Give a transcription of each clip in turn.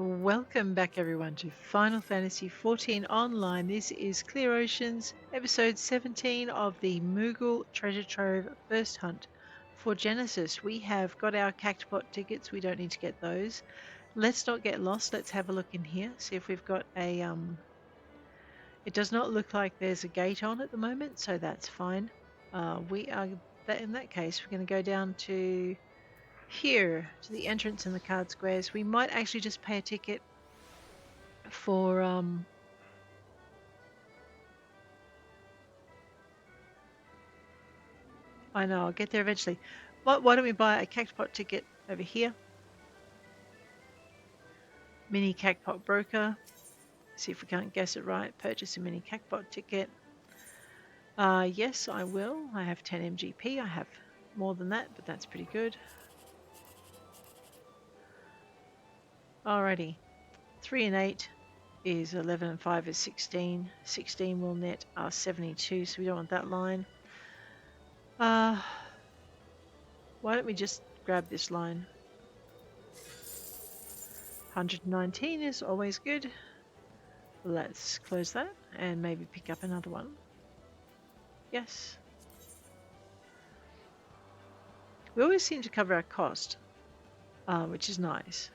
Welcome back everyone to Final Fantasy XIV Online. This is Clear Oceans, episode 17 of the Moogle Treasure Trove First Hunt. For Genesis, we have got our cactpot tickets. We don't need to get those. Let's not get lost. Let's have a look in here. See if we've got a... It does not look like there's a gate on at the moment, so that's fine. In that case, we're going to go down to... here to the entrance in the card squares. We might actually just pay a ticket for I know, I'll get there eventually. Why don't we buy a cactpot ticket over here? Mini cactpot broker. See if we can't guess it right. Purchase a mini cactpot ticket. Yes, I will. I have 10 MGP. I have more than that, but that's pretty good. Alrighty. 3 and 8 is 11 and 5 is 16. 16 will net 72, so we don't want that line. Why don't we just grab this line? 119 is always good. Let's close that and maybe pick up another one. Yes. We always seem to cover our cost, which is nice.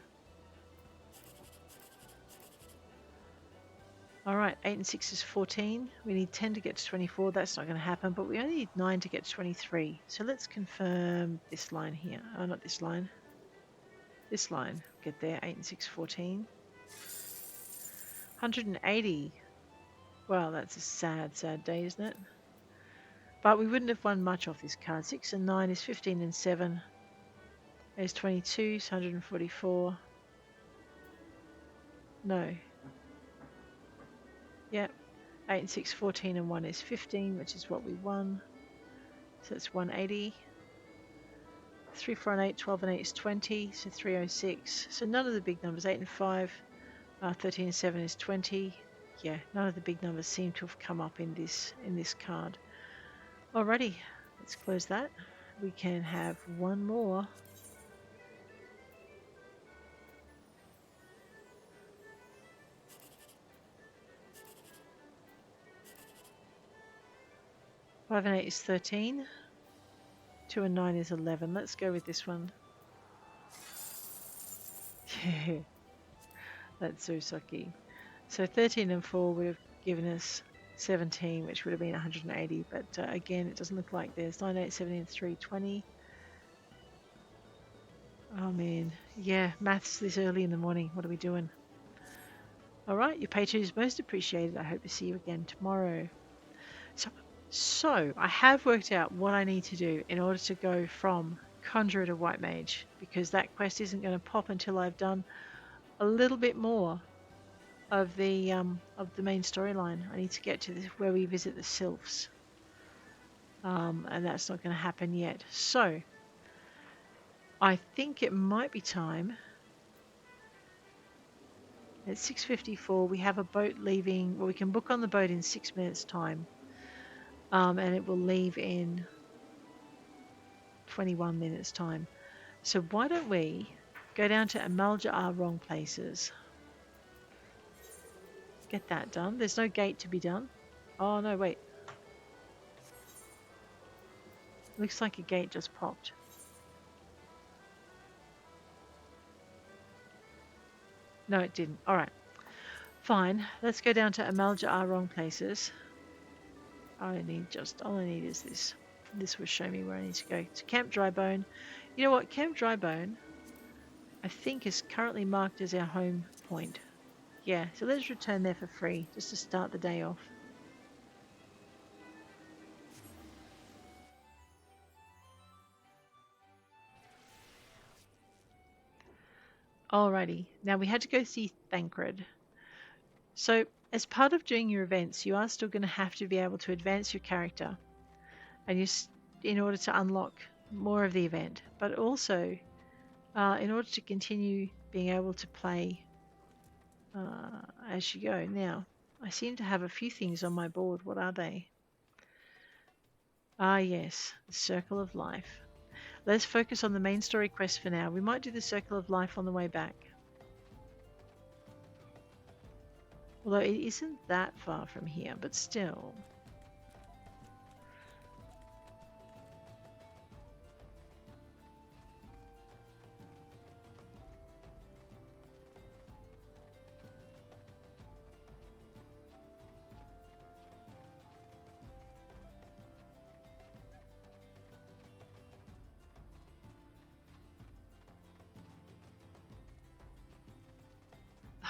Alright, 8 and 6 is 14. We need 10 to get to 24. That's not going to happen, but we only need 9 to get to 23. So let's confirm this line here. Oh, not this line. This line. Get there. 8 and 6, 14. 180. Well, that's a sad, sad day, isn't it? But we wouldn't have won much off this card. 6 and 9 is 15 and 7. There's 22, so 144. No. Yep. 8 and 6, 14 and 1 is 15, which is what we won. So it's 180. 3, 4 and 8, 12 and 8 is 20, so 306. So none of the big numbers. 8 and 5, 13 and 7 is 20. Yeah, none of the big numbers seem to have come up in this card. Alrighty, let's close that. We can have one more. Five and 8 is 13. 2 and 9 is 11. Let's go with this one. That's Zusaki. So 13 and 4 would have given us 17, which would have been 180. But again, it doesn't look like there's 9, 8, 17, and 3, 20. Oh man, yeah, maths this early in the morning. What are we doing? All right, your patron is most appreciated. I hope to see you again tomorrow. So I have worked out what I need to do in order to go from Conjurer to White Mage, because that quest isn't going to pop until I've done a little bit more of the main storyline. I need to get to where we visit the Sylphs, and that's not going to happen yet. So I think it might be time. At 6:54, we have a boat leaving. Well, we can book on the boat in 6 minutes' time. And it will leave in 21 minutes time. So why don't we go down to Amalj'aa Wrong Places. Get that done. There's no gate to be done. Oh no, wait. Looks like a gate just popped. No, it didn't. Alright. Fine. Let's go down to Amalj'aa Wrong Places. All I need is this. This will show me where I need to go. To Camp Drybone. You know what? Camp Drybone, I think, is currently marked as our home point. Yeah, so let's return there for free, just to start the day off. Alrighty, now we had to go see Thancred. So, as part of doing your events, you are still going to have to be able to advance your character, and in order to unlock more of the event, but also in order to continue being able to play as you go. Now, I seem to have a few things on my board. What are they? Ah, yes, the Circle of Life. Let's focus on the main story quest for now. We might do the Circle of Life on the way back. Although it isn't that far from here, but still.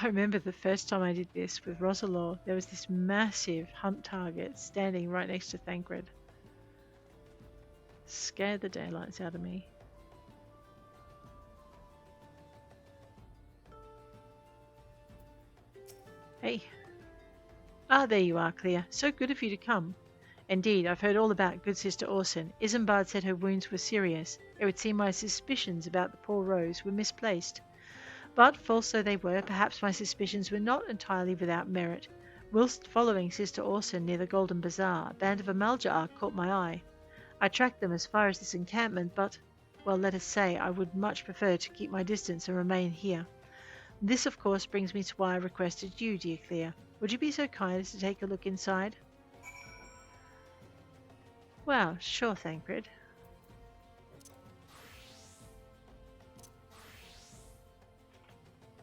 I remember the first time I did this with Rosalaw, there was this massive hunt target standing right next to Thancred. Scared the daylights out of me. Hey. Ah, there you are, Clea. So good of you to come. Indeed, I've heard all about good Sister Orson. Isambard said her wounds were serious. It would seem my suspicions about the poor Rose were misplaced. But, false though they were, perhaps my suspicions were not entirely without merit. Whilst following Sister Orson near the Golden Bazaar, a band of Amalj'aa caught my eye. I tracked them as far as this encampment, but, well, let us say, I would much prefer to keep my distance and remain here. This, of course, brings me to why I requested you, dear Clea. Would you be so kind as to take a look inside? Well, sure, Thancred.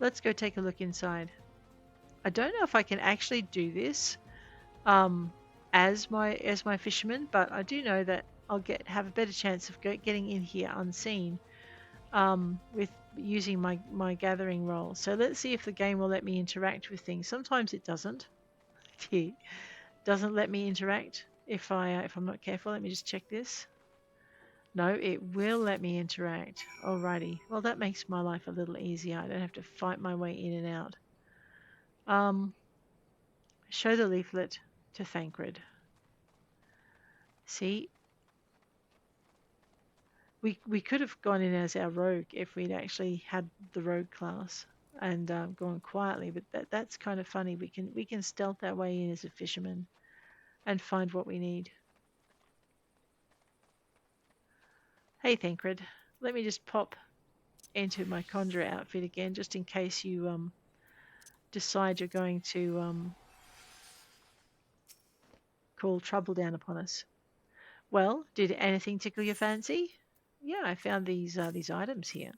Let's go take a look inside. I don't know if I can actually do this as my fisherman, but I do know that I'll have a better chance of getting in here unseen with using my gathering role. So let's see if the game will let me interact with things. Sometimes it doesn't. It doesn't let me interact if I'm not careful. Let me just check this. No, it will let me interact. Alrighty. Well, that makes my life a little easier. I don't have to fight my way in and out. Show the leaflet to Thancred. See, we could have gone in as our rogue if we'd actually had the rogue class and gone quietly, but that's kind of funny. We can stealth our way in as a fisherman and find what we need. Hey, Thancred, let me just pop into my conjurer outfit again, just in case you decide you're going to call trouble down upon us. Well, did anything tickle your fancy? Yeah, I found these items here.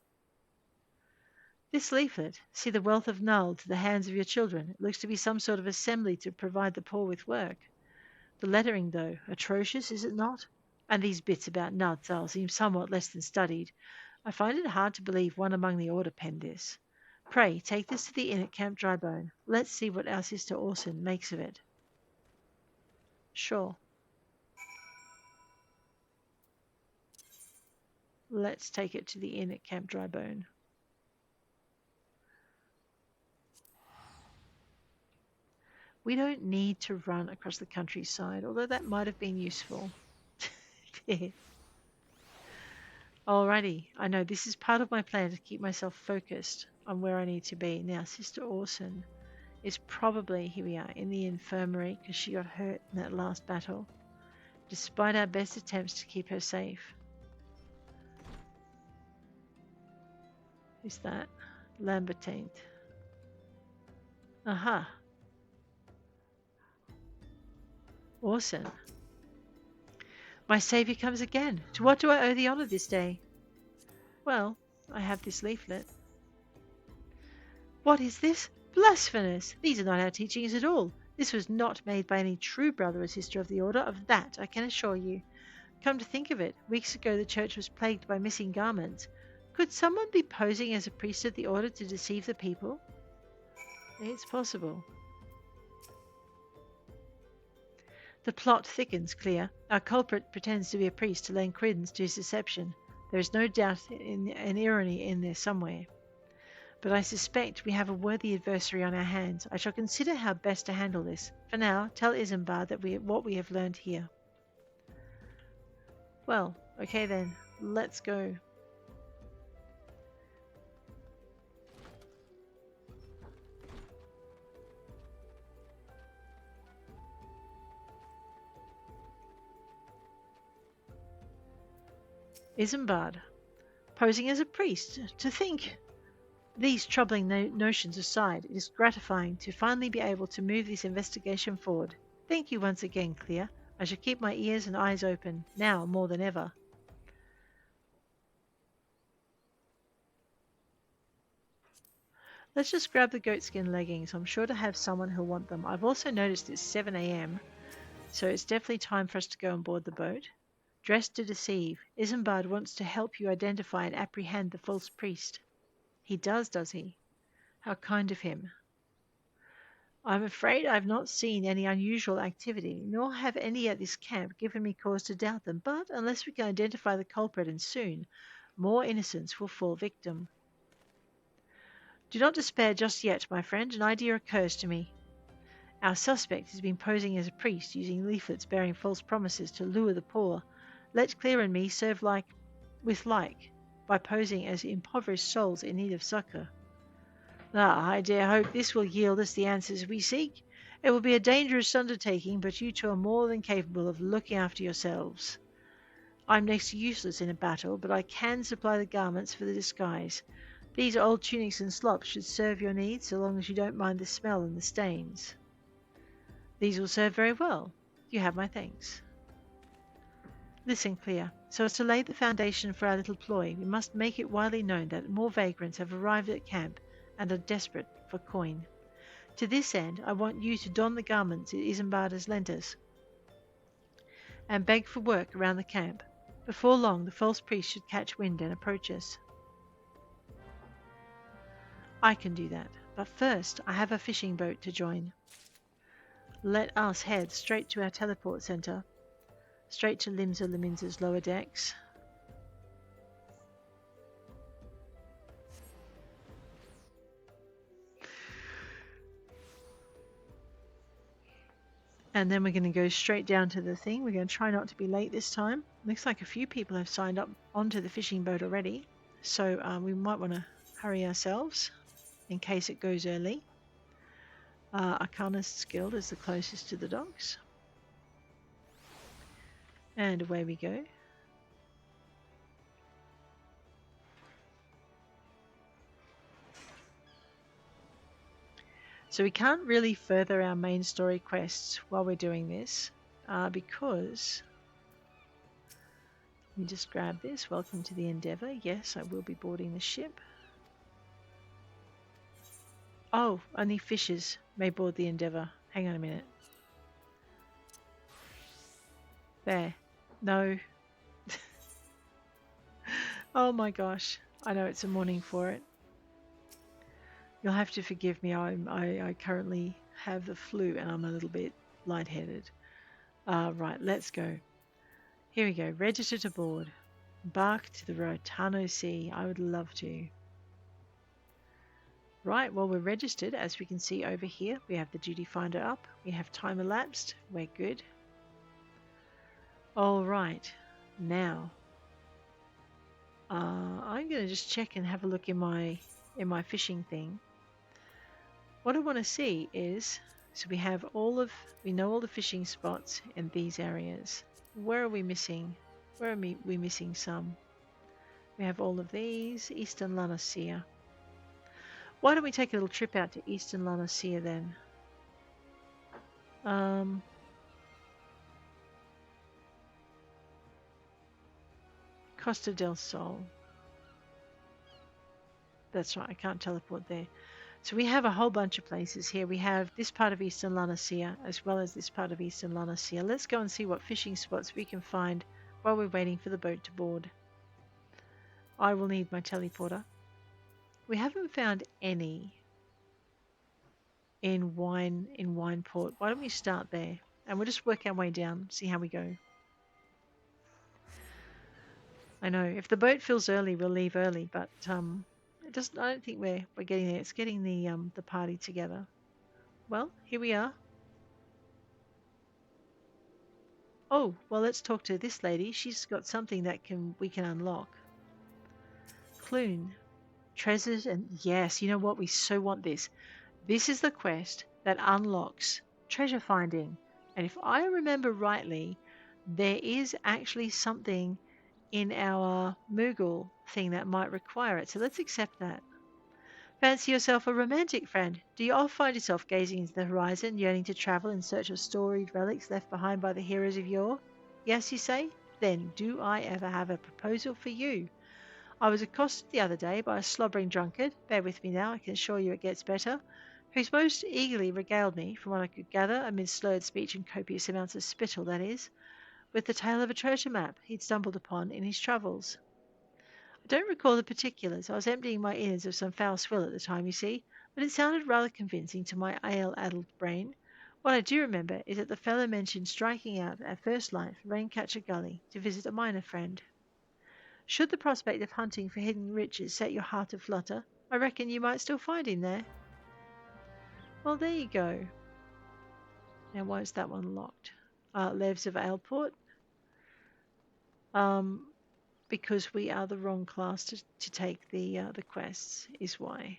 This leaflet, see the wealth of Null to the hands of your children. It looks to be some sort of assembly to provide the poor with work. The lettering, though, atrocious, is it not? And these bits about Null seem somewhat less than studied. I find it hard to believe one among the order penned this. Pray, take this to the inn at Camp Drybone. Let's see what our sister Orson makes of it. Sure. Let's take it to the inn at Camp Drybone. We don't need to run across the countryside, although that might have been useful. Alrighty, I know this is part of my plan to keep myself focused on where I need to be. Now, Sister Orson is probably, here we are, in the infirmary because she got hurt in that last battle, despite our best attempts to keep her safe. Who's that? Lambertine. Aha. Orson. My saviour comes again. To what do I owe the honour this day? Well, I have this leaflet. What is this? Blasphemous! These are not our teachings at all. This was not made by any true brother or sister of the order, of that I can assure you. Come to think of it, weeks ago the church was plagued by missing garments. Could someone be posing as a priest of the order to deceive the people? It's possible. The plot thickens, Clea. Our culprit pretends to be a priest to lend credence to his deception. There is no doubt in an irony in there somewhere. But I suspect we have a worthy adversary on our hands. I shall consider how best to handle this. For now, tell Isambard that what we have learned here. Well, okay then. Let's go. Isambard, posing as a priest, to think. These troubling notions aside, it is gratifying to finally be able to move this investigation forward. Thank you once again, Clea. I shall keep my ears and eyes open, now more than ever. Let's just grab the goatskin leggings. I'm sure to have someone who'll want them. I've also noticed it's 7 a.m., so it's definitely time for us to go on board the boat. Dress to deceive. Isambard wants to help you identify and apprehend the false priest. He does he? How kind of him. I'm afraid I've not seen any unusual activity, nor have any at this camp given me cause to doubt them, but unless we can identify the culprit, and soon, more innocents will fall victim. Do not despair just yet, my friend. An idea occurs to me. Our suspect has been posing as a priest, using leaflets bearing false promises to lure the poor. Let Clea and me serve with like by posing as impoverished souls in need of succor. I dare hope this will yield us the answers we seek. It will be a dangerous undertaking, but you two are more than capable of looking after yourselves. I'm next to useless in a battle, but I can supply the garments for the disguise. These old tunics and slops should serve your needs, so long as you don't mind the smell and the stains. These will serve very well. You have my thanks. Listen, Clea. So as to lay the foundation for our little ploy, we must make it widely known that more vagrants have arrived at camp and are desperate for coin. To this end, I want you to don the garments Isambard has lent us and beg for work around the camp. Before long, the false priest should catch wind and approach us. I can do that, but first I have a fishing boat to join. Let us head straight to our teleport center, straight to Lominsa's lower decks. And then we're going to go straight down to the thing. We're going to try not to be late this time. Looks like a few people have signed up onto the fishing boat already, so we might want to hurry ourselves in case it goes early. Arcanist's Guild is the closest to the docks. And away we go. So we can't really further our main story quests while we're doing this because... Let me just grab this. Welcome to the Endeavour. Yes, I will be boarding the ship. Oh, only fishers may board the Endeavour. Hang on a minute. There. No. Oh my gosh. I know it's a morning for it. You'll have to forgive me. I currently have the flu and I'm a little bit lightheaded. Right, let's go. Here we go. Register to board. Embark to the Rotano Sea. I would love to. Right, well, we're registered. As we can see over here, we have the duty finder up. We have time elapsed. We're good. All right. Now, I'm going to just check and have a look in my fishing thing. What I want to see is, so we know all the fishing spots in these areas. Where are we missing? Where are we missing some? We have all of these. Eastern Noscea. Why don't we take a little trip out to Eastern Noscea then? Costa del Sol. That's right, I can't teleport there. So we have a whole bunch of places here. We have this part of Eastern Noscea as well as this part of Eastern Noscea. Let's go and see what fishing spots we can find while we're waiting for the boat to board. I will need my teleporter. We haven't found any in Wineport. Why don't we start there? And we'll just work our way down, see how we go. I know, if the boat fills early, we'll leave early, but it doesn't. I don't think we're getting there. It's getting the party together. Well, here we are. Oh, well, let's talk to this lady. She's got something that we can unlock. Clune. Treasures and... Yes, you know what? We so want this. This is the quest that unlocks treasure finding. And if I remember rightly, there is actually something in our Moogle thing that might require it. So let's accept that. Fancy yourself a romantic, friend? Do you all find yourself gazing into the horizon, yearning to travel in search of storied relics left behind by the heroes of yore? Yes, you say? Then do I ever have a proposal for you? I was accosted the other day by a slobbering drunkard, bear with me now, I can assure you it gets better, who's most eagerly regaled me, from what I could gather, amid slurred speech and copious amounts of spittle, that is, with the tale of a treasure map he'd stumbled upon in his travels. I don't recall the particulars. I was emptying my innards of some foul swill at the time, you see, but it sounded rather convincing to my ale-addled brain. What I do remember is that the fellow mentioned striking out at first light for Raincatcher Gully to visit a miner friend. Should the prospect of hunting for hidden riches set your heart aflutter, I reckon you might still find him there. Well, there you go. Now, why is that one locked? Levs of Aleport. Um, because we are the wrong class to take the quests, is why.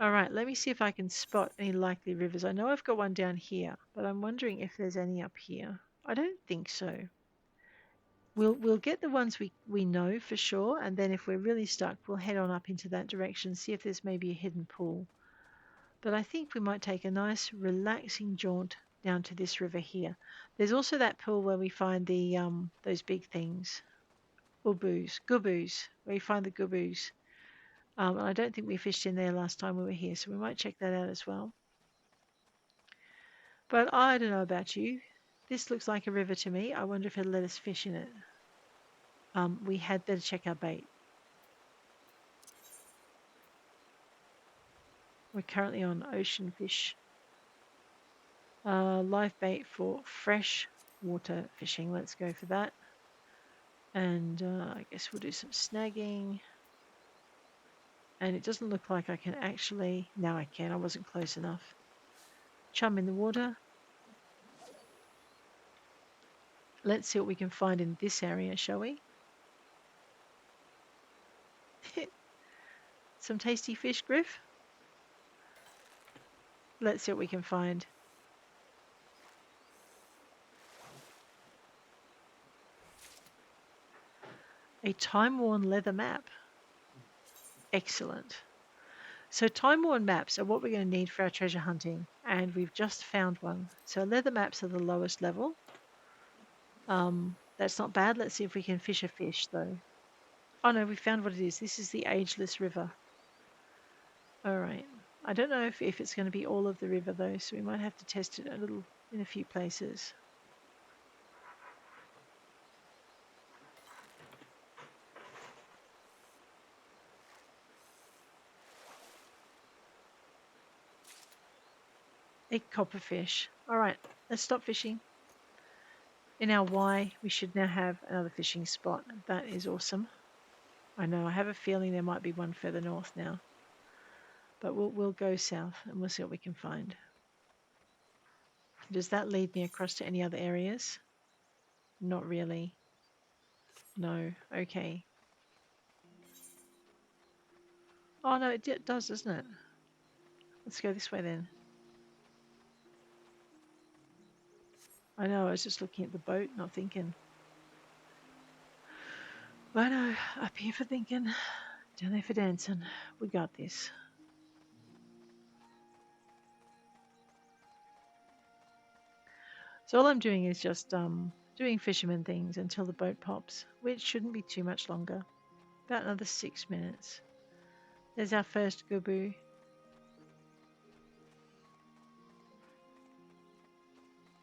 All right, let me see if I can spot any likely rivers. I know I've got one down here, but I'm wondering if there's any up here. I don't think so. We'll get the ones we know for sure, and then if we're really stuck, we'll head on up into that direction, see if there's maybe a hidden pool. But I think we might take a nice relaxing jaunt down to this river here. There's also that pool where we find the those big things. Guboos, where you find the guboos. And I don't think we fished in there last time we were here, so we might check that out as well. But I don't know about you. This looks like a river to me. I wonder if it'll let us fish in it. We had better check our bait. We're currently on ocean fish. Live bait for fresh water fishing. Let's go for that. And I guess we'll do some snagging. And it doesn't look like I can actually... Now I can. I wasn't close enough. Chum in the water. Let's see what we can find in this area, shall we? Some tasty fish, Griff. Let's see what we can find. A time-worn leather map. Excellent. So time-worn maps are what we're going to need for our treasure hunting, and we've just found one. So leather maps are the lowest level. That's not bad. Let's see if we can fish a fish, though. Oh no, we found what it is. This is the Agelyss River. All right. I don't know if it's going to be all of the river, though, so we might have to test it a little in a few places. A copperfish. All right, let's stop fishing. In our Y, we should now have another fishing spot. That is awesome. I know, I have a feeling there might be one further north now. But we'll go south and we'll see what we can find. Does that lead me across to any other areas? Not really. No, okay. Oh no, it does, doesn't it? Let's go this way then. I know, I was just looking at the boat, not thinking. I know, up here for thinking, down there for dancing. We got this. So all I'm doing is just doing fisherman things until the boat pops, which shouldn't be too much longer. About another 6 minutes. There's our first guboo.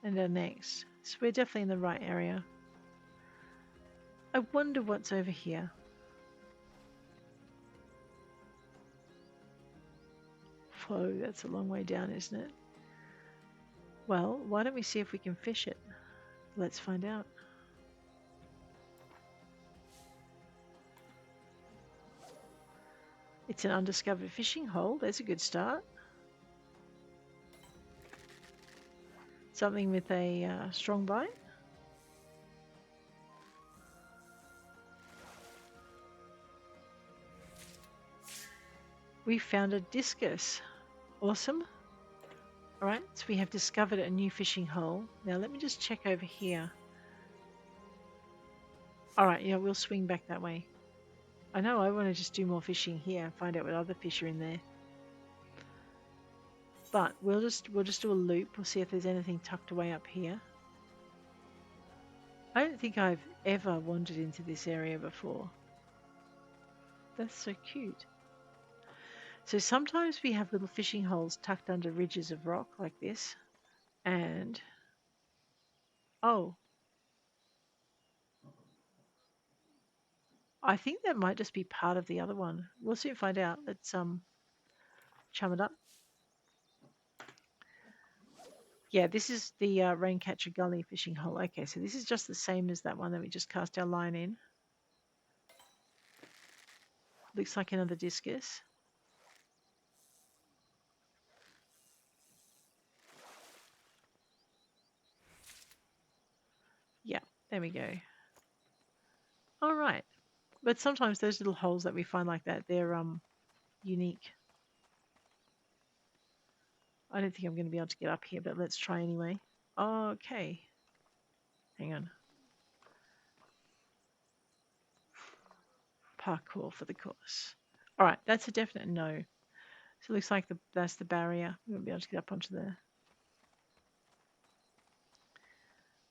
And our next. So we're definitely in the right area. I wonder what's over here. Whoa, that's a long way down, isn't it? Well, why don't we see if we can fish it? Let's find out. It's an undiscovered fishing hole. There's a good start. Something with a strong bite. We found a discus. Awesome. Alright, so we have discovered a new fishing hole. Now let me just check over here. Alright, yeah, we'll swing back that way. I know I want to just do more fishing here and find out what other fish are in there. But we'll just do a loop. We'll see if there's anything tucked away up here. I don't think I've ever wandered into this area before. That's so cute. So sometimes we have little fishing holes tucked under ridges of rock like this. And oh, I think that might just be part of the other one. We'll soon find out. Let's chum it up. Yeah, this is the Raincatcher Gully fishing hole. Okay, so this is just the same as that one that we just cast our line in. Looks like another discus. Yeah, there we go. All right. But sometimes those little holes that we find like that, they're unique. I don't think I'm going to be able to get up here, but let's try anyway. Okay. Hang on. Parkour for the course. All right, that's a definite no. So it looks like that's the barrier. We won't be able to get up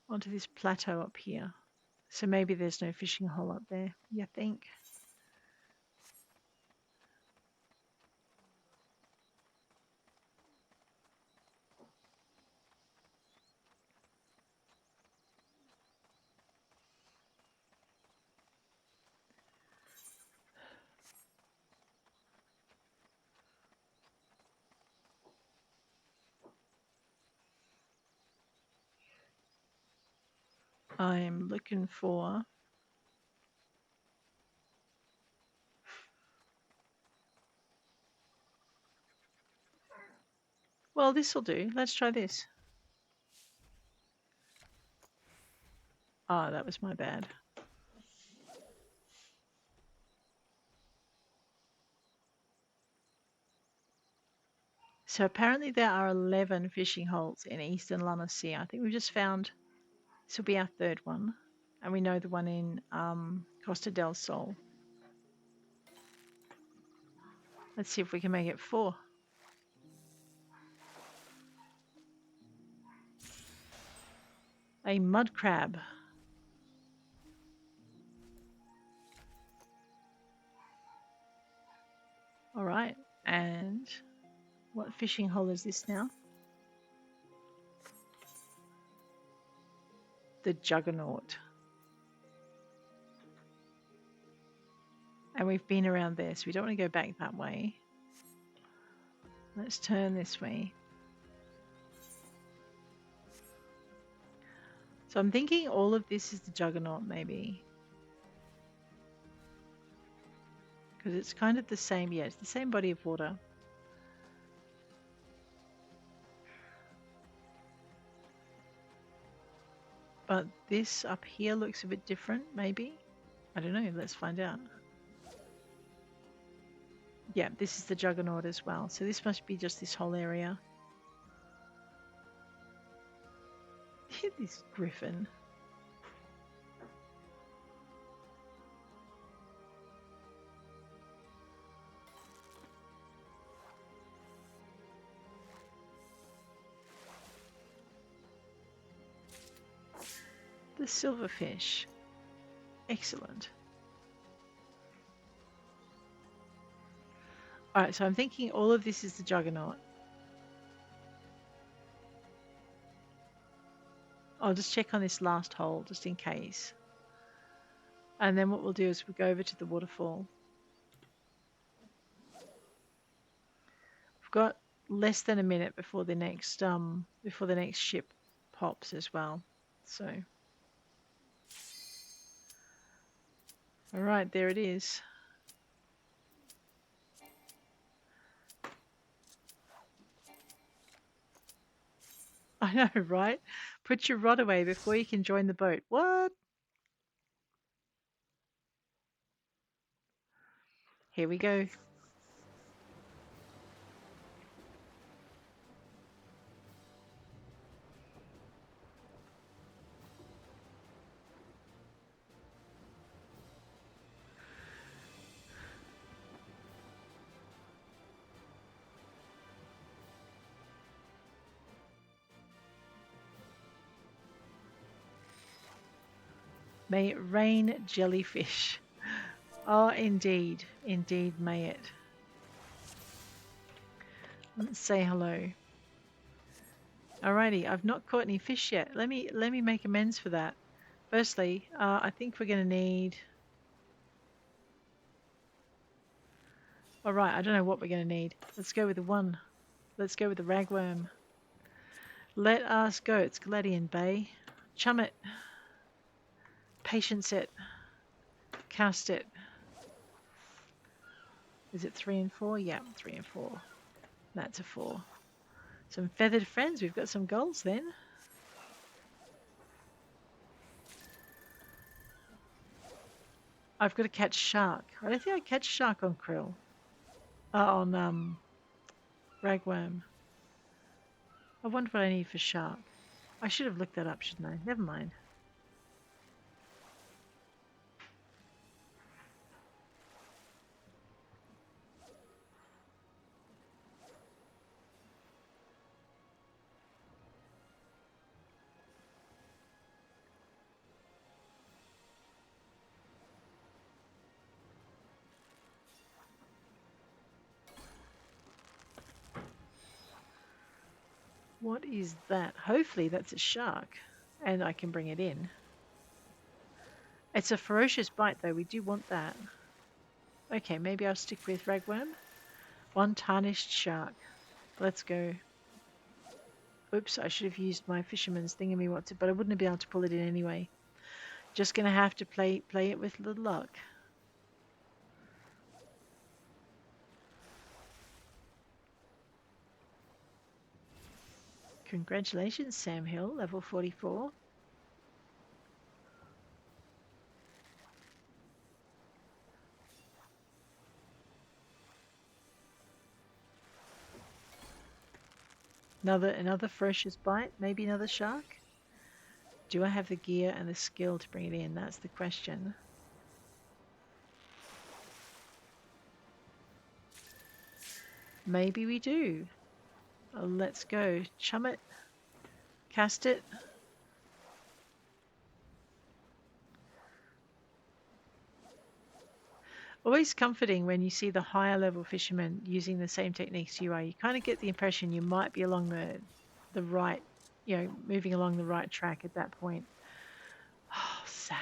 onto this plateau up here. So maybe there's no fishing hole up there, you think? I'm looking for... Well, this will do. Let's try this. Oh, that was my bad. So apparently there are 11 fishing holes in Eastern Noscea. I think we've just found... This will be our third one. And we know the one in Costa del Sol. Let's see if we can make it 4. A mud crab. All right. And what fishing hole is this now? The Juggernaut. And we've been around there, so we don't want to go back that way. Let's turn this way. So I'm thinking all of this is the Juggernaut, maybe. Because it's kind of the same, yeah, it's the same body of water. But this up here looks a bit different, maybe? I don't know, let's find out. Yeah, this is the Juggernaut as well. So this must be just this whole area. This griffin. The silverfish. Excellent. Alright, so I'm thinking all of this is the Juggernaut. I'll just check on this last hole just in case. And then what we'll do is we'll go over to the waterfall. We've got less than a minute before the next ship pops as well. So alright, there it is. I know, right? Put your rod away before you can join the boat. What? Here we go. May it rain jellyfish. Oh, indeed. Indeed, may it. Let's say hello. Alrighty, I've not caught any fish yet. Let me make amends for that. Firstly, I think we're going to need... Alright, I don't know what we're going to need. Let's go with the one. Let's go with the ragworm. Let us go. It's Gladian Bay. Chum it. Patience it. Cast it. Is it 3 and 4? Yeah, 3 and 4. That's a 4. Some feathered friends. We've got some goals then. I've got to catch shark. I don't think I catch shark on krill. On ragworm. I wonder what I need for shark. I should have looked that up, shouldn't I? Never mind. What is that? Hopefully that's a shark and I can bring it in. It's a ferocious bite though, we do want that. Okay, maybe I'll stick with ragworm. One tarnished shark. Let's go. Oops, I should have used my fisherman's thingamywhat's, but I wouldn't be able to pull it in anyway. Just gonna have to play it with the luck. Congratulations, Sam Hill, level 44. Another ferocious bite, maybe another shark? Do I have the gear and the skill to bring it in? That's the question. Maybe we do. Let's go. Chum it. Cast it. Always comforting when you see the higher level fishermen using the same techniques you are. You kind of get the impression you might be along the right, moving along the right track at that point. Oh, sad.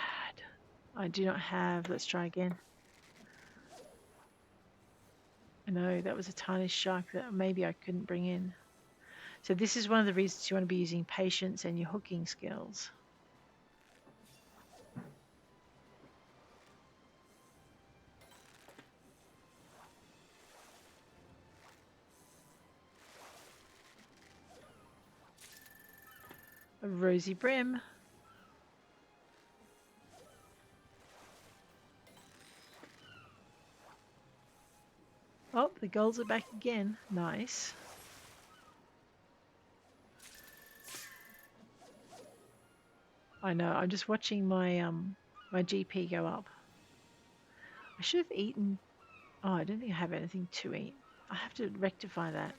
I do not have... Let's try again. I know that was a tarnished shark that maybe I couldn't bring in. So this is one of the reasons you want to be using patience and your hooking skills. A rosy brim. Oh, the gulls are back again. Nice. I know, I'm just watching my my GP go up. I should have eaten... Oh, I don't think I have anything to eat. I have to rectify that.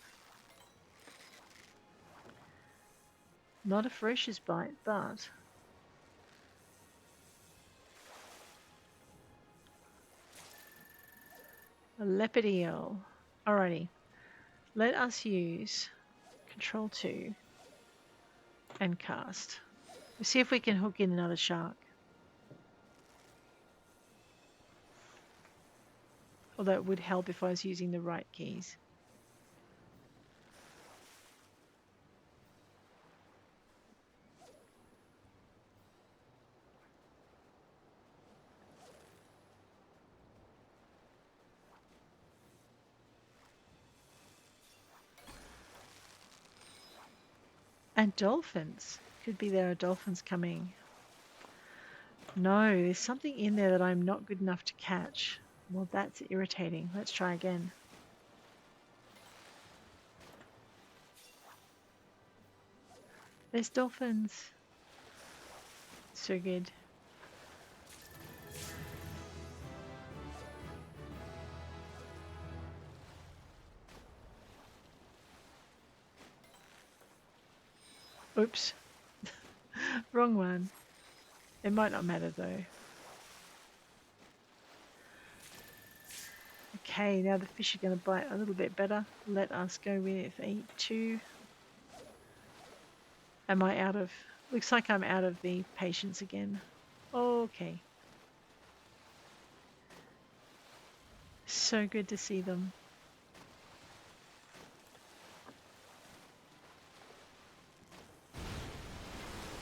Not a ferocious bite, but... a leopard eel. Alrighty. Let us use Control 2 and cast. We'll see if we can hook in another shark. Although it would help if I was using the right keys. And dolphins. Could be there are dolphins coming. No, there's something in there that I'm not good enough to catch. Well, that's irritating. Let's try again. There's dolphins. So good. Oops. Wrong one. It might not matter though. Okay, now the fish are going to bite a little bit better. Let us go with a 2. Am I out of... Looks like I'm out of the patience again. Okay. So good to see them.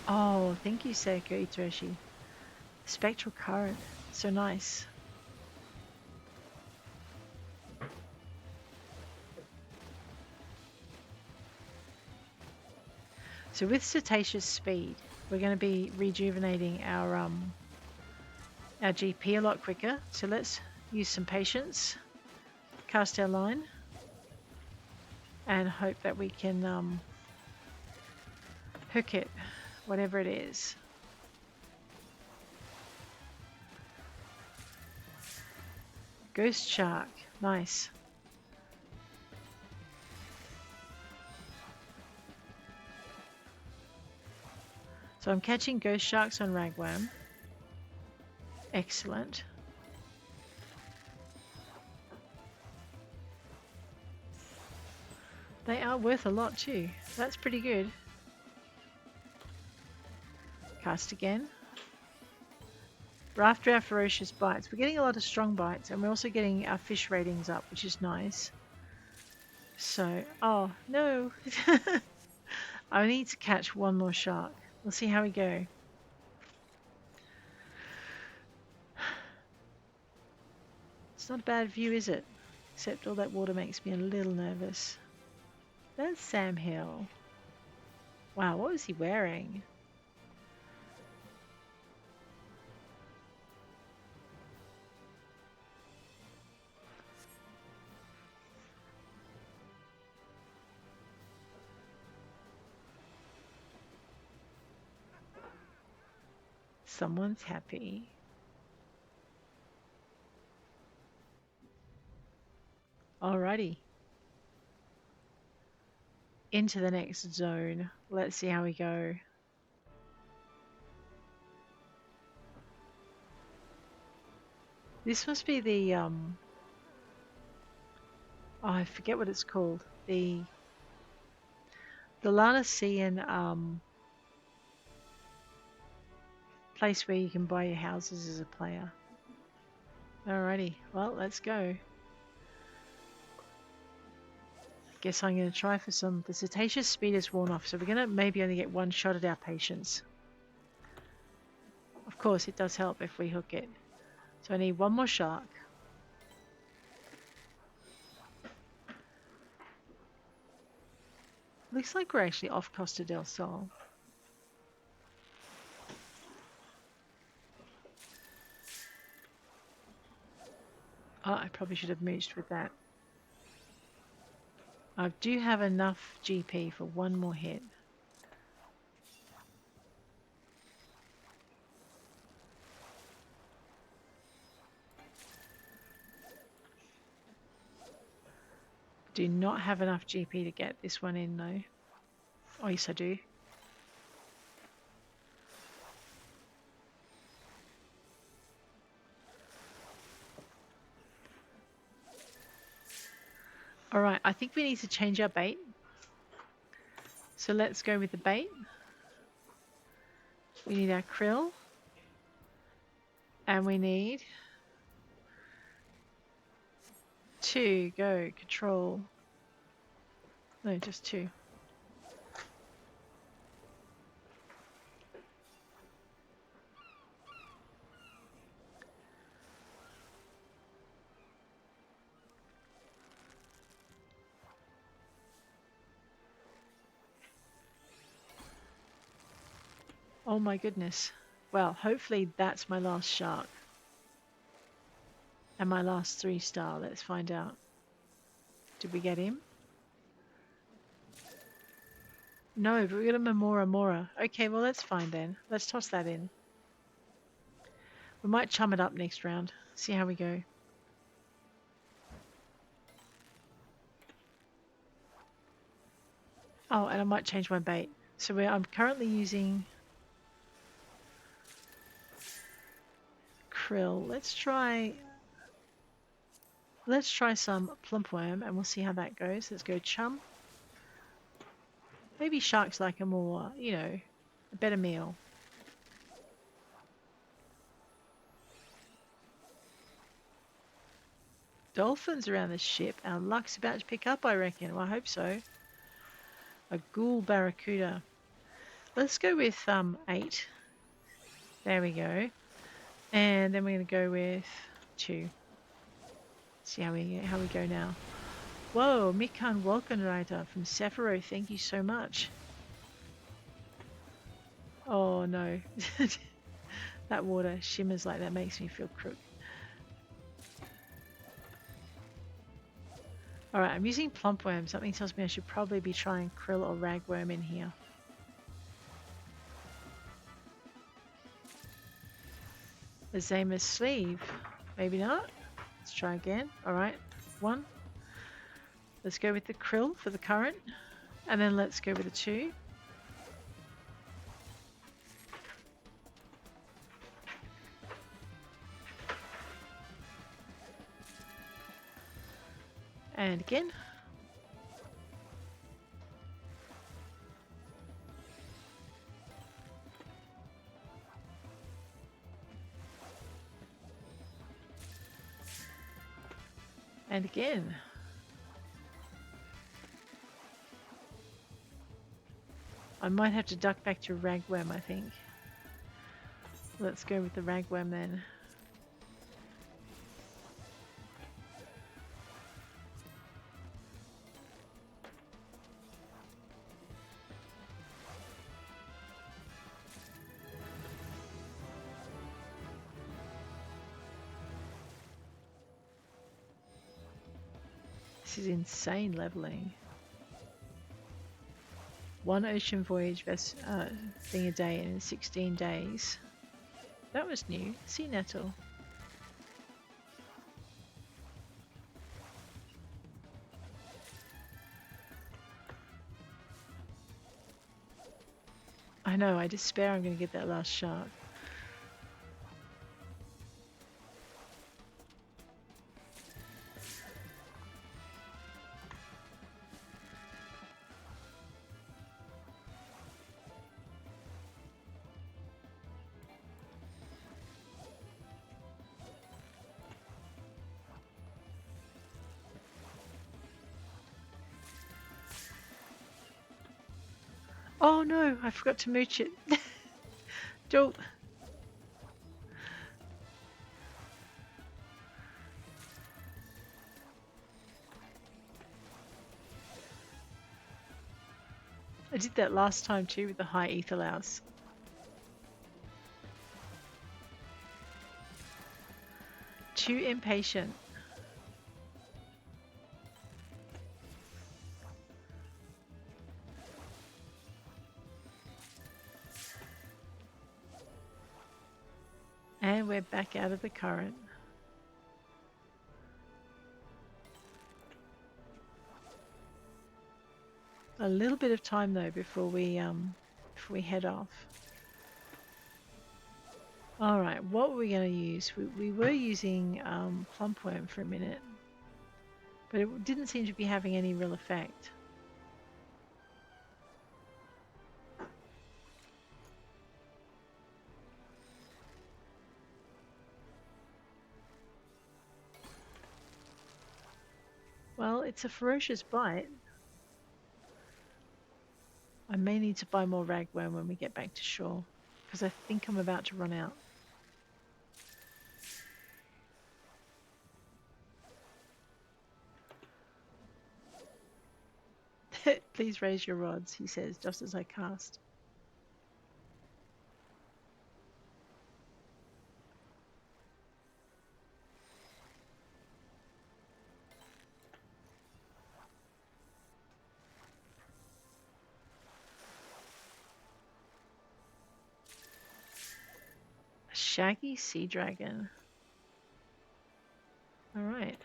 Oh, thank you, Seiko Itoshi. Spectral current. So nice. So with Cetaceous Speed, we're going to be rejuvenating our GP a lot quicker. So let's use some patience, cast our line, and hope that we can hook it, whatever it is. Ghost Shark, nice. So I'm catching ghost sharks on ragworm. Excellent. They are worth a lot too. That's pretty good. Cast again. We're after our ferocious bites. We're getting a lot of strong bites, and we're also getting our fish ratings up, which is nice. So, oh no. I need to catch one more shark. We'll see how we go. It's not a bad view, is it? Except all that water makes me a little nervous. That's Sam Hill. Wow, what was he wearing? Someone's happy. Alrighty. Into the next zone. Let's see how we go. This must be the oh, I forget what it's called. The Noscean place where you can buy your houses as a player. Alrighty, well, let's go. Guess I'm going to try for some. The Cetaceous Speed is worn off, so we're going to maybe only get one shot at our patience. Of course, it does help if we hook it. So I need one more shark. Looks like we're actually off Costa del Sol. Oh, I probably should have mooched with that. I do have enough GP for one more hit. Do not have enough GP to get this one in though. Oh yes I do. Alright, I think we need to change our bait. So let's go with the bait. We need our krill. And we need 2, go, control. No, just 2. Oh my goodness. Well, hopefully that's my last shark. And my last 3-star. Let's find out. Did we get him? No, but we got a Mora. Okay, well that's fine then. Let's toss that in. We might chum it up next round. See how we go. Oh, and I might change my bait. So I'm currently using krill. Let's try some plumpworm and we'll see how that goes. Let's go chum. Maybe sharks like a more, you know, a better meal. Dolphins around the ship. Our luck's about to pick up, I reckon. Well, I hope so. A ghoul barracuda. Let's go with 8. There we go. And then we're going to go with 2. See how we go now. Whoa, Mikan Wolkenreiter from Sephiroth. Thank you so much. Oh no. That water shimmers like that, makes me feel crook. Alright, I'm using plumpworm. Something tells me I should probably be trying krill or ragworm in here. A Zamer's sleeve. Maybe not. Let's try again. Alright, 1. Let's go with the krill for the current. And then let's go with the 2. And again. And again. I might have to duck back to ragworm, I think. Let's go with the ragworm then. This is insane leveling. 1 ocean voyage thing a day in 16 days. That was new. Sea nettle. I know, I despair I'm going to get that last shark. Oh no, I forgot to mooch it. Don't. I did that last time too with the high ether louse. Too impatient. And we're back out of the current. A little bit of time though before we head off. All right, what were we going to use? We were using plumpworm for a minute, but it didn't seem to be having any real effect. Well, it's a ferocious bite. I may need to buy more ragworm when we get back to shore, because I think I'm about to run out. Please raise your rods, he says, just as I cast. A shaggy sea dragon. All right.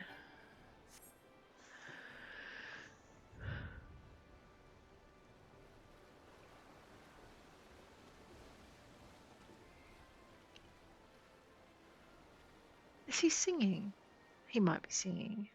Is he singing? He might be singing.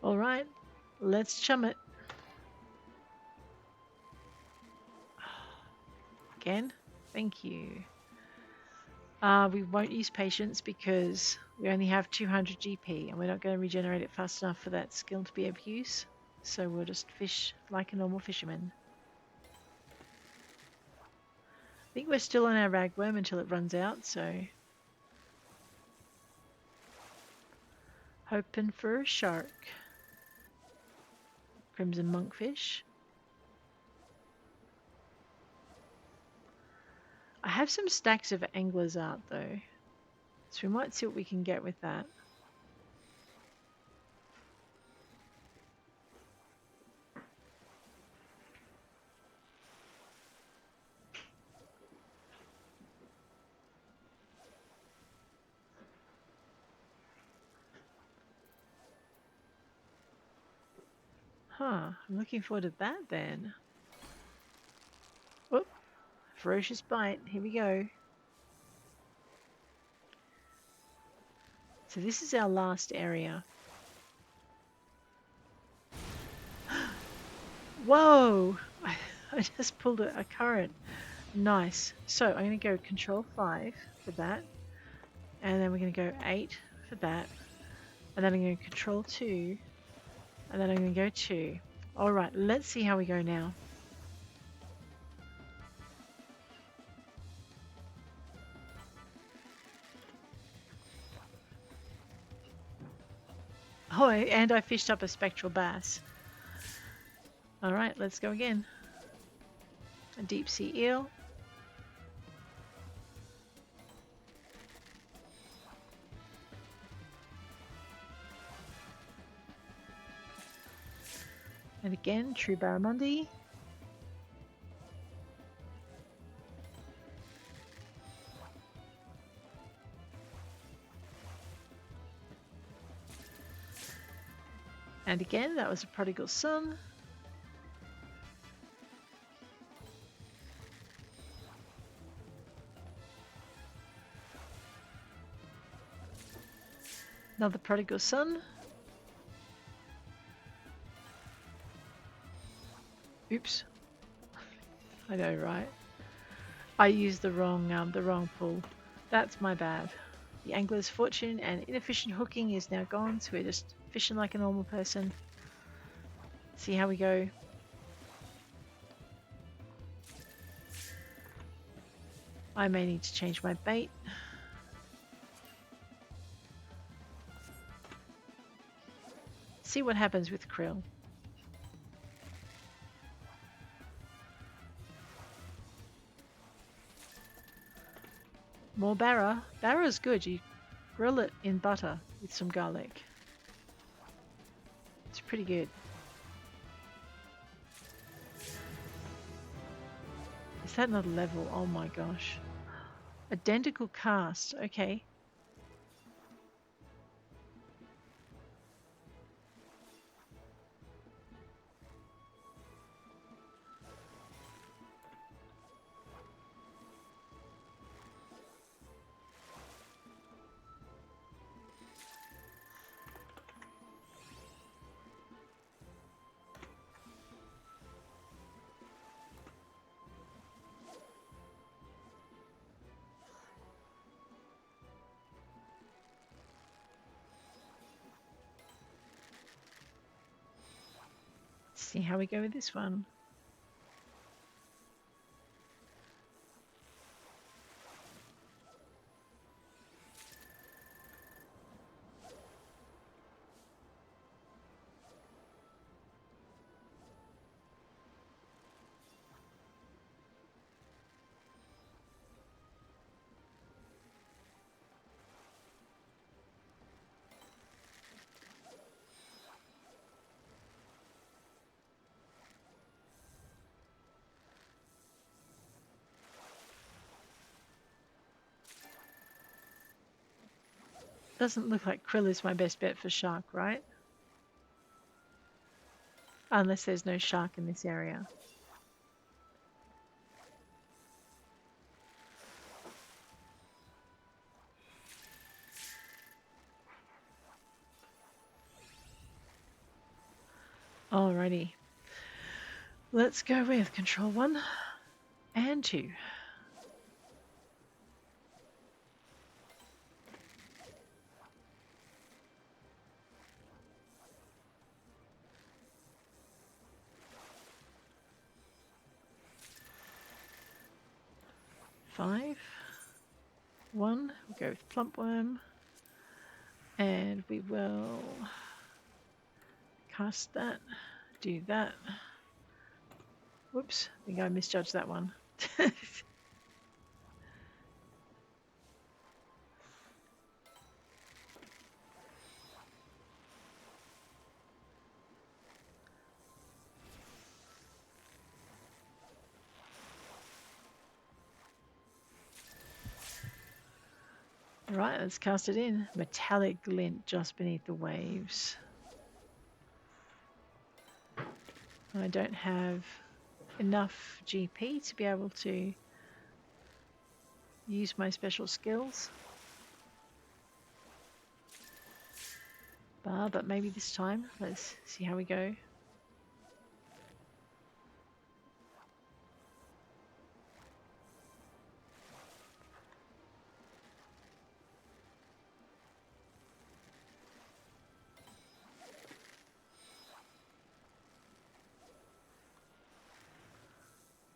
All right, let's chum it. Again, thank you. We won't use patience because we only have 200 GP and we're not going to regenerate it fast enough for that skill to be of use. So we'll just fish like a normal fisherman. I think we're still on our ragworm until it runs out, so hoping for a shark. Crimson monkfish. I have some stacks of Angler's art though, so we might see what we can get with that. Huh, I'm looking forward to that then. Whoop, ferocious bite, here we go. So this is our last area. Whoa, I just pulled a current. Nice. So I'm going to go control 5 for that. And then we're going to go 8 for that. And then I'm going to control 2. And then I'm going to go 2. Alright, let's see how we go now. Oh, and I fished up a spectral bass. Alright, let's go again. A deep sea eel. And again, true barramundi. And again, that was a prodigal son. Another prodigal son. Oops. I know, right? I used the wrong pull. That's my bad. The angler's fortune and inefficient hooking is now gone, so we're just fishing like a normal person. See how we go. I may need to change my bait. See what happens with krill. More barra. Barra's good. You grill it in butter with some garlic. It's pretty good. Is that not a level? Oh my gosh. Identical cast. Okay. See how we go with this one. Doesn't look like krill is my best bet for shark, right? Unless there's no shark in this area. Alrighty. Let's go with control 1 and 2. Five. 1. We'll go with plumpworm. And we will cast that. Do that. Whoops, I think I misjudged that one. Right, let's cast it in. Metallic glint just beneath the waves. I don't have enough GP to be able to use my special skills. But maybe this time. Let's see how we go.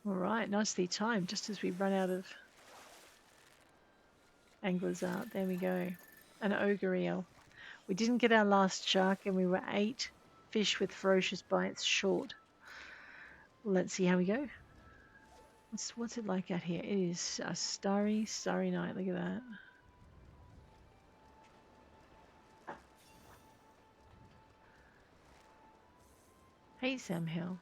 Alright, nicely timed, just as we run out of Angler's Art. There we go. An ogre eel. We didn't get our last shark and we were 8 fish with ferocious bites short. Let's see how we go. What's it like out here? It is a starry night. Look at that. Hey, Sam Hill.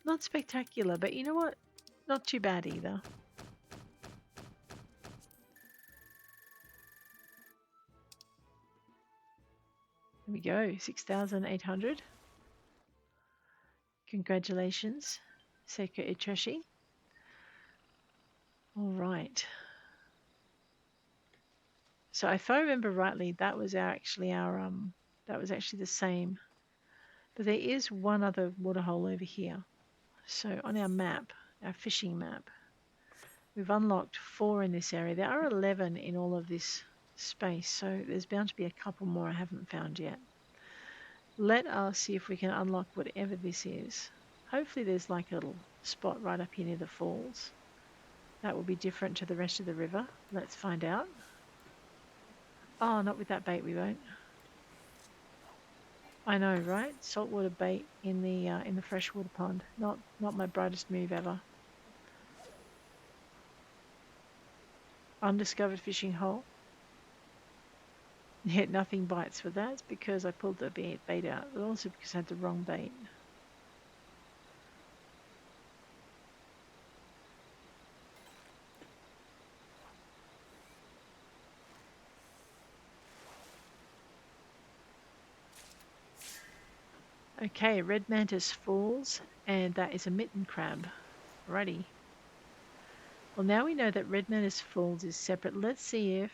Not spectacular, but you know what? Not too bad either. There we go, 6,800. Congratulations, Seiko Itreshi. All right. So if I remember rightly, that was actually the same. But there is one other waterhole over here. So on our map, our fishing map, we've unlocked 4 in this area. There are 11 in all of this space, so there's bound to be a couple more I haven't found yet. Let us see if we can unlock whatever this is. Hopefully there's like a little spot right up here near the falls. That will be different to the rest of the river. Let's find out. Oh, not with that bait we won't. I know, right? Saltwater bait in the freshwater pond. Not my brightest move ever. Undiscovered fishing hole. Yet nothing bites for that. It's because I pulled the bait out, but also because I had the wrong bait. Okay, Red Mantis Falls, and that is a mitten crab. Righty. Well, now we know that Red Mantis Falls is separate. Let's see if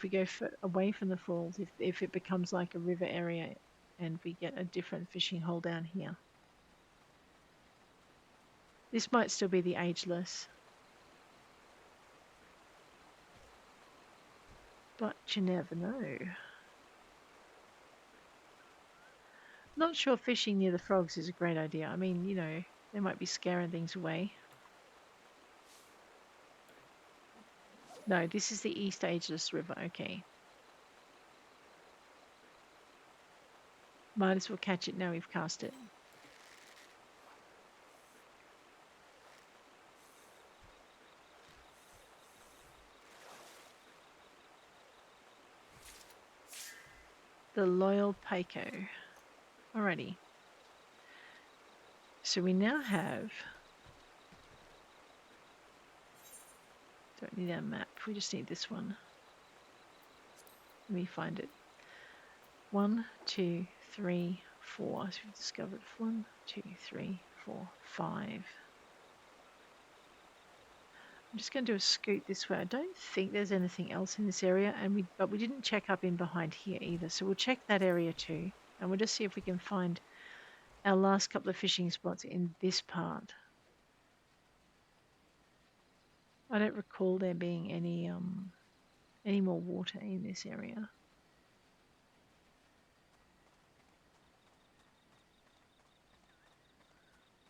we go away from the falls, if it becomes like a river area and we get a different fishing hole down here. This might still be the Agelyss. But you never know. Not sure fishing near the frogs is a great idea. I mean, you know, they might be scaring things away. No, this is the East Agelyss River. Okay. Might as well catch it now we've cast it. The Loyal Paco. Alrighty. So we now have... Don't need our map. We just need this one. Let me find it. 1, 2, 3, 4. So we've discovered 1, 2, 3, 4, 5. I'm just going to do a scoot this way. I don't think there's anything else in this area, but we didn't check up in behind here either. So we'll check that area too, and we'll just see if we can find our last couple of fishing spots in this part. I don't recall there being any more water in this area.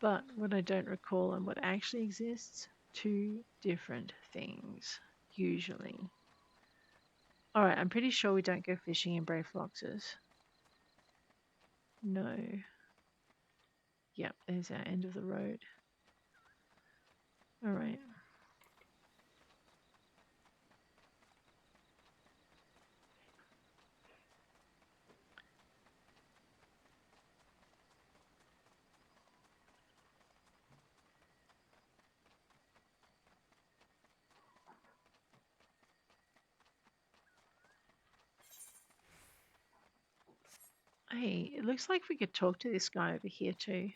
But what I don't recall and what actually exists, two different things, usually. Alright, I'm pretty sure we don't go fishing in Brave Foxes. No. Yep, there's our end of the road. Alright. Hey, it looks like we could talk to this guy over here too.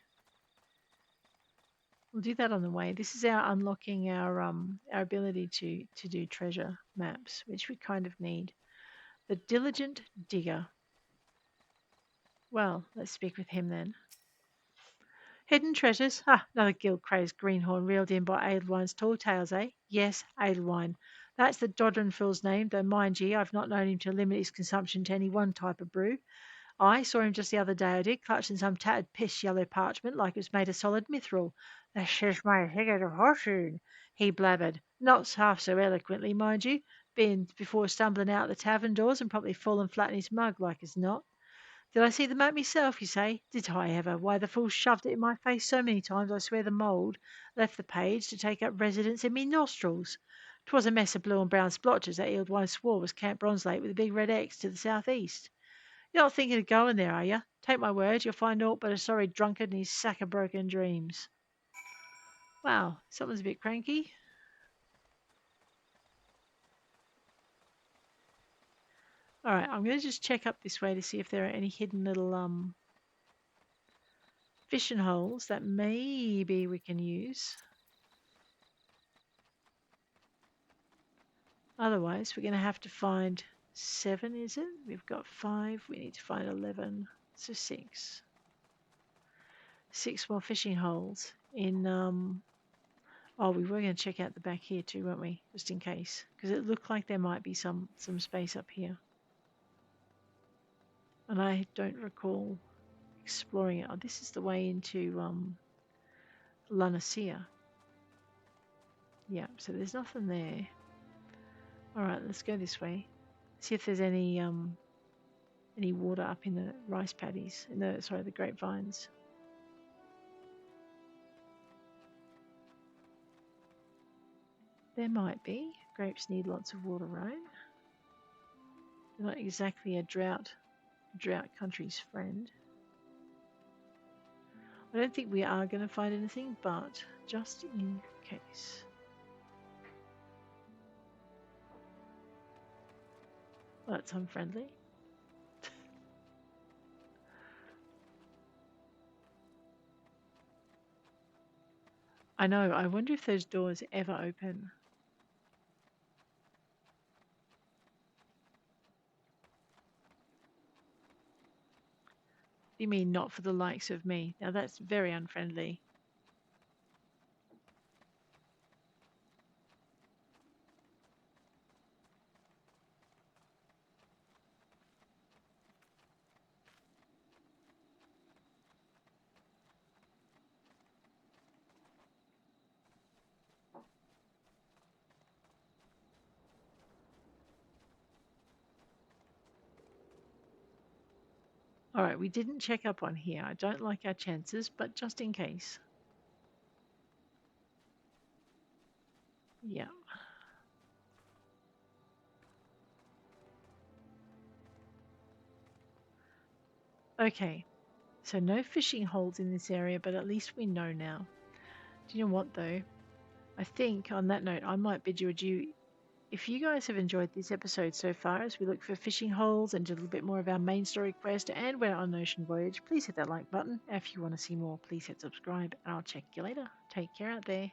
We'll do that on the way. This is our unlocking our ability to do treasure maps, which we kind of need. The Diligent Digger. Well, let's speak with him then. Hidden treasures? Ah, another gilt-crazed greenhorn reeled in by Adelwine's tall tales, eh? Yes, Adelwine. That's the Dodron fool's name, though mind ye, I've not known him to limit his consumption to any one type of brew. I saw him just the other day, I did, clutched in some tattered piss yellow parchment like it was made of solid mithril. This is my ticket of fortune, he blabbered, not half so eloquently, mind you, being before stumbling out the tavern doors and probably fallen flat in his mug like as not. Did I see the map myself, you say? Did I ever? Why, the fool shoved it in my face so many times I swear the mould left the page to take up residence in me nostrils. 'Twas a mess of blue and brown splotches that Ealdwine swore was Camp Bronzelake with a big red X to the south-east. You're not thinking of going there, are you? Take my word, you'll find aught but a sorry drunkard and his sack of broken dreams. Wow, someone's a bit cranky. Alright, I'm going to just check up this way to see if there are any hidden little fishing holes that maybe we can use. Otherwise, we're going to have to find 7, is it? We've got 5. We need to find 11. So 6. 6 more fishing holes in... Oh, we were going to check out the back here too, weren't we? Just in case. Because it looked like there might be some space up here. And I don't recall exploring it. Oh, this is the way into Noscea. Yeah, so there's nothing there. Alright, let's go this way. See if there's any water up in the rice paddies. The grapevines. There might be. Grapes need lots of water, right? They're not exactly a drought country's friend. I don't think we are going to find anything, but just in case. Well, that's unfriendly. I know, I wonder if those doors ever open. You mean not for the likes of me? Now that's very unfriendly. Alright, we didn't check up on here. I don't like our chances, but just in case. Yeah. Okay, so no fishing holes in this area, but at least we know now. Do you know what though? I think on that note, I might bid you adieu. If you guys have enjoyed this episode so far, as we look for fishing holes and did a little bit more of our main story quest and went on an ocean voyage, please hit that like button. If you want to see more, please hit subscribe, and I'll check you later. Take care out there.